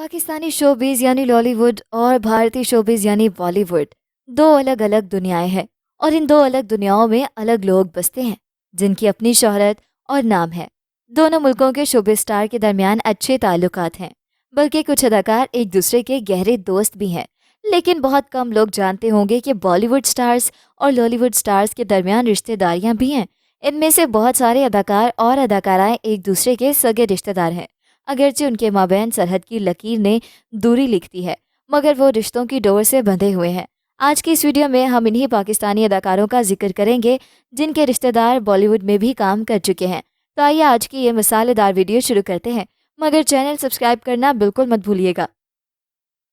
Pakistani showbiz यानी लॉलीवुड और भारतीय शोबिज़ यानी बॉलीवुड दो अलग अलग दुनियाएं हैं। और इन दो अलग दुनियाओं में अलग लोग बसते हैं जिनकी अपनी शोहरत और नाम है। दोनों मुल्कों के शोबिज़ स्टार के दरमियान अच्छे ताल्लुकात हैं, बल्कि कुछ अदाकार एक दूसरे के गहरे दोस्त भी हैं। लेकिन बहुत कम लोग जानते होंगे कि बॉलीवुड स्टार्स और लॉलीवुड स्टार्स के दरमियान रिश्तेदारियां भी हैं। इनमें से बहुत सारे अदाकार और अदाकाराएं एक दूसरे के सगे रिश्तेदार हैं। अगरचे उनके माबैन सरहद की लकीर ने दूरी लिखती है, मगर वो रिश्तों की डोर से बंधे हुए हैं। आज की इस वीडियो में हम इन्हीं पाकिस्तानी अदाकारों का जिक्र करेंगे जिनके रिश्तेदार बॉलीवुड में भी काम कर चुके हैं। तो आइए आज की ये मसालेदार वीडियो शुरू करते हैं, मगर चैनल सब्सक्राइब करना बिल्कुल मत भूलिएगा।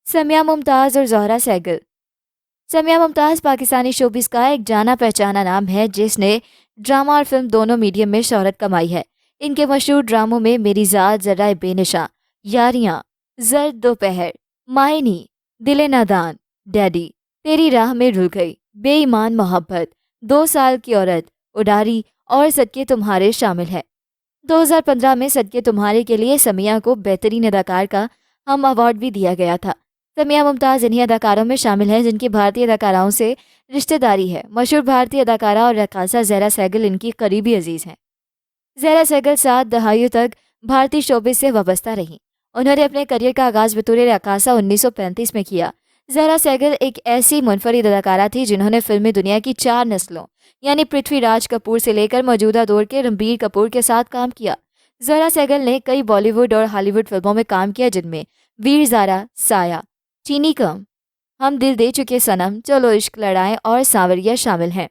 समिया मुमताज़ और ज़ोहरा सहगल। समिया मुमताज़ पाकिस्तानी शोबिस का एक जाना पहचाना नाम है जिसने ड्रामा और फिल्म दोनों मीडियम में शोहरत कमाई है। इनके मशहूर ड्रामों में मेरी ज़ात ज़रा बेनिशां, यारियां, जर्द दोपहर, मायनी, दिल नादान, डैडी, तेरी राह में रुल गई, बेईमान मोहब्बत, 2 साल की औरत, उडारी और सदके तुम्हारे शामिल है। 2015 में सदके तुम्हारे के लिए समिया को बेहतरीन अदाकार का हम अवार्ड भी दिया गया था। समिया मुमताज़ इन्हीं अदाकारों में शामिल हैं जिनकी भारतीय अदाकाराओं से रिश्तेदारी है। मशहूर भारतीय अदाकारा और रकासा ज़हरा सहगल इनकी करीबी अजीज़ हैं। ज़हरा सहगल 7 दहाइयों तक भारतीय शोबिस से वाबस्ता रहीं। उन्होंने अपने करियर का आगाज़ बतौर रकासा 1935 में किया। ज़हरा सहगल एक ऐसी मुनफरिद अदाकारा थी जिन्होंने फिल्मी दुनिया की 4 नस्लों यानी पृथ्वीराज कपूर से लेकर मौजूदा दौर के रणबीर कपूर के साथ काम किया। ज़हरा सहगल ने कई बॉलीवुड और हॉलीवुड फिल्मों में काम किया जिनमें वीर ज़ारा, साया, चीनी कम, हम दिल दे चुके सनम, चलो इश्क लड़ाएं और सांवरिया शामिल हैं।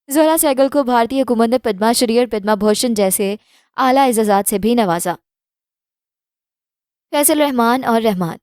ज़ोहरा सहगल को भारतीय हुकूमत ने पद्मा श्री और पद्मा भूषण जैसे आला एजाज़ात से भी नवाजा। फैसल रहमान और रहमान।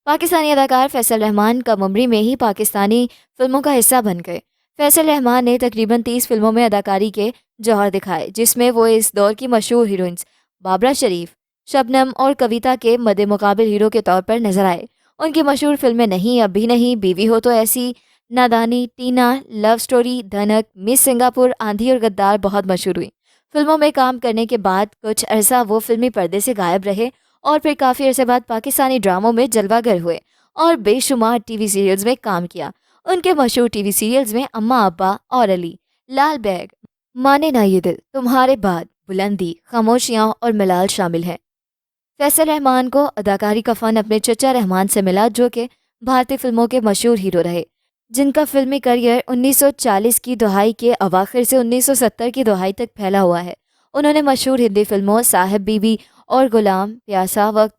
पाकिस्तानी अदाकार फैसल रहमान कम उम्री में ही पाकिस्तानी फिल्मों का हिस्सा बन गए। फैसल रहमान ने तकरीबन 30 फिल्मों में अदाकारी के जौहर दिखाए, जिसमें वो इस दौर की मशहूर हीरोइंस बाबरा शरीफ, शबनम और कविता के मद्दे मुकाबिल हीरो के तौर पर नजर आए। उनकी मशहूर फिल्में नहीं, अभी नहीं, बीवी हो तो ऐसी, नादानी, टीना, लव स्टोरी, धनक, मिस सिंगापुर, आंधी और गद्दार बहुत मशहूर हुई। फिल्मों में काम करने के बाद कुछ अरसा वो फिल्मी पर्दे से गायब रहे और फिर काफ़ी अरसे बाद पाकिस्तानी ड्रामों में जलवागर हुए और बेशुमार टीवी सीरियल्स में काम किया। उनके मशहूर टीवी सीरियल्स में अम्मा अब्बा और अली, लाल बैग, माने ना ये दिल, तुम्हारे बाद, बुलंदी, खामोशियाँ और मिलाल शामिल हैं। फैसल रहमान को अदाकारी का फ़न अपने चचा रहमान से मिला, जो कि भारतीय फिल्मों के मशहूर हीरो रहे, जिनका फिल्मी करियर 1940 की दहाई के अवाखिर से 1970 की दहाई तक फैला हुआ है। उन्होंने मशहूर हिंदी फिल्मों साहिब बीबी और गुलाम, प्यासा वक्त,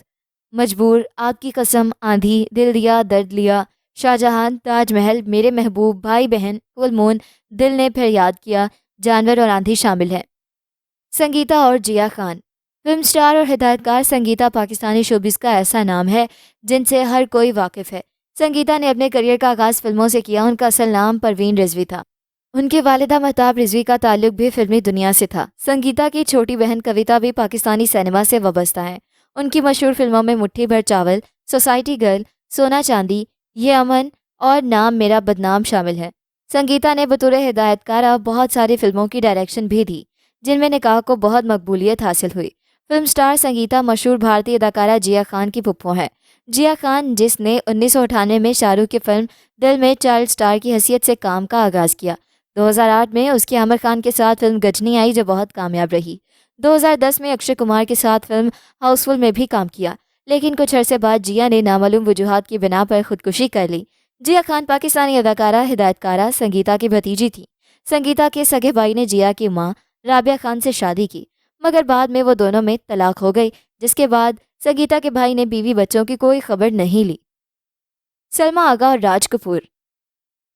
मजबूर, आपकी कसम, आंधी, दिल दिया दर्द लिया, शाहजहां, ताजमहल, मेरे महबूब, भाई बहन, फुल मून, दिल ने फिर याद किया, जानवर और आंधी शामिल हैं। संगीता और जिया खान। फिल्म स्टार और हिदायतकार संगीता पाकिस्तानी शोबिस का ऐसा नाम है जिनसे हर कोई वाकिफ़ है। संगीता ने अपने करियर का आगाज़ फिल्मों से किया। उनका असल नाम परवीन रिजवी था। उनके वालिदा महताब रिजवी का ताल्लुक भी फिल्मी दुनिया से था। संगीता की छोटी बहन कविता भी पाकिस्तानी सिनेमा से वाबस्ता है। उनकी मशहूर फिल्मों में मुट्ठी भर चावल, सोसाइटी गर्ल, सोना चांदी, ये अमन और नाम मेरा बदनाम शामिल है। संगीता ने बतौर हिदायतकारा बहुत सारी फिल्मों की डायरेक्शन भी दी, जिनमें निकाह को बहुत मकबूलियत हासिल हुई। फिल्म स्टार संगीता मशहूर भारतीय अदाकारा जिया खान की फुप्पो है। जिया खान, जिसने 1998 में शाहरुख की फिल्म दिल में चाइल्ड स्टार की हैसियत से काम का आगाज़ किया। 2008 में उसकी आमिर खान के साथ फिल्म गजनी आई, जो बहुत कामयाब रही। 2010 में अक्षय कुमार के साथ फिल्म हाउसफुल में भी काम किया, लेकिन कुछ अरसे बाद जिया ने नामालूम वजूहात की बिना पर खुदकुशी कर ली। जिया खान पाकिस्तानी अदाकारा हिदायतकारा संगीता की भतीजी थी। संगीता के सगे भाई ने जिया की माँ राबिया खान से शादी की, मगर बाद में वो दोनों में तलाक हो गई, जिसके बाद संगीता के भाई ने बीवी बच्चों की कोई खबर नहीं ली। सलमा आगा और राज कपूर।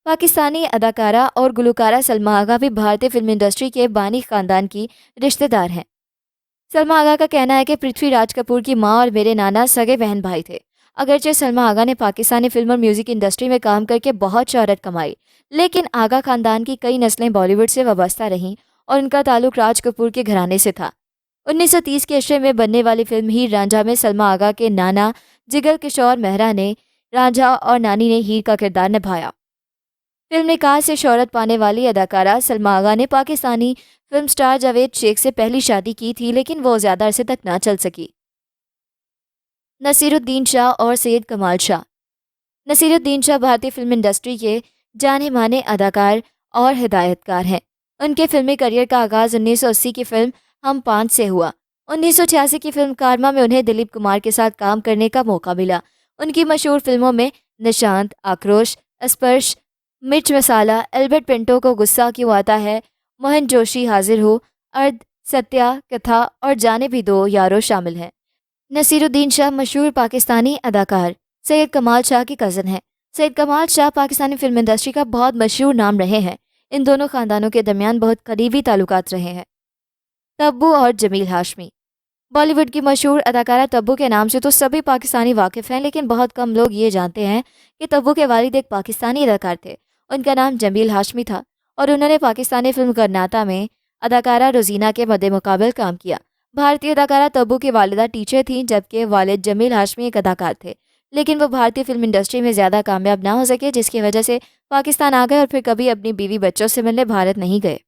पाकिस्तानी अदाकारा और गुलकारा सलमा आगा भी भारतीय फिल्म इंडस्ट्री के बानी खानदान की रिश्तेदार हैं। सलमा आगा का कहना है कि पृथ्वीराज कपूर की माँ और मेरे नाना सगे बहन भाई थे। अगरचे सलमा आगा ने पाकिस्तानी फिल्म और म्यूज़िक इंडस्ट्री में काम करके बहुत शोहरत कमाई, लेकिन आगा खानदान की कई नस्लें बॉलीवुड से वाबस्ता रहीं और उनका ताल्लुक राज कपूर के घराने से था। 1930 के अशरे में बनने वाली फिल्म हीर रांझा में सलमा आगा के नाना जिगर किशोर मेहरा ने रांझा और नानी ने हीर का किरदार निभाया। फिल्म निकाह से शोहरत पाने वाली अदाकारा सलमा आगा ने पाकिस्तानी फिल्म स्टार जावेद शेख से पहली शादी की थी, लेकिन वो ज़्यादा अरसे तक ना चल सकी। नसीरुद्दीन शाह और सैयद कमाल शाह। नसीरुद्दीन शाह भारतीय फिल्म इंडस्ट्री के जाने माने अदाकार और हिदायतकार हैं। उनके फिल्मी करियर का आगाज़ 1980 की फिल्म हम पाँच से हुआ। 1986 की फिल्म कारमा में उन्हें दिलीप कुमार के साथ काम करने का मौका मिला। उनकी मशहूर फिल्मों में निशांत, आक्रोश, स्पर्श, मिर्च मसाला, एल्बर्ट पिंटो को गुस्सा क्यों आता है, मोहन जोशी हाजिर हो, अर्ध, सत्या, कथा और जाने भी दो यारो शामिल हैं। नसीरुद्दीन शाह मशहूर पाकिस्तानी अदाकार सैयद कमाल शाह की कज़न हैं। सैयद कमाल शाह पाकिस्तानी फिल्म इंडस्ट्री का बहुत मशहूर नाम रहे हैं। इन दोनों ख़ानदानों के दरमियान बहुत करीबी ताल्लुकात रहे हैं। तब्बू और जमील हाशमी। बॉलीवुड की मशहूर अदाकारा तब्बू के नाम से तो सभी पाकिस्तानी वाकिफ़ हैं, लेकिन बहुत कम लोग ये जानते हैं कि तब्बू के वालिद एक पाकिस्तानी अदाकार थे। उनका नाम जमील हाशमी था और उन्होंने पाकिस्तानी फिल्म करनाता में अदाकारा रोजीना के मद्देमुकाबल काम किया। भारतीय अदाकारा तब्बू की वालिदा टीचर थीं, जबकि वालिद जमील हाशमी एक अदाकार थे, लेकिन वो भारतीय फिल्म इंडस्ट्री में ज़्यादा कामयाब ना हो सके, जिसकी वजह से पाकिस्तान आ गए और फिर कभी अपनी बीवी बच्चों से मिलने भारत नहीं गए।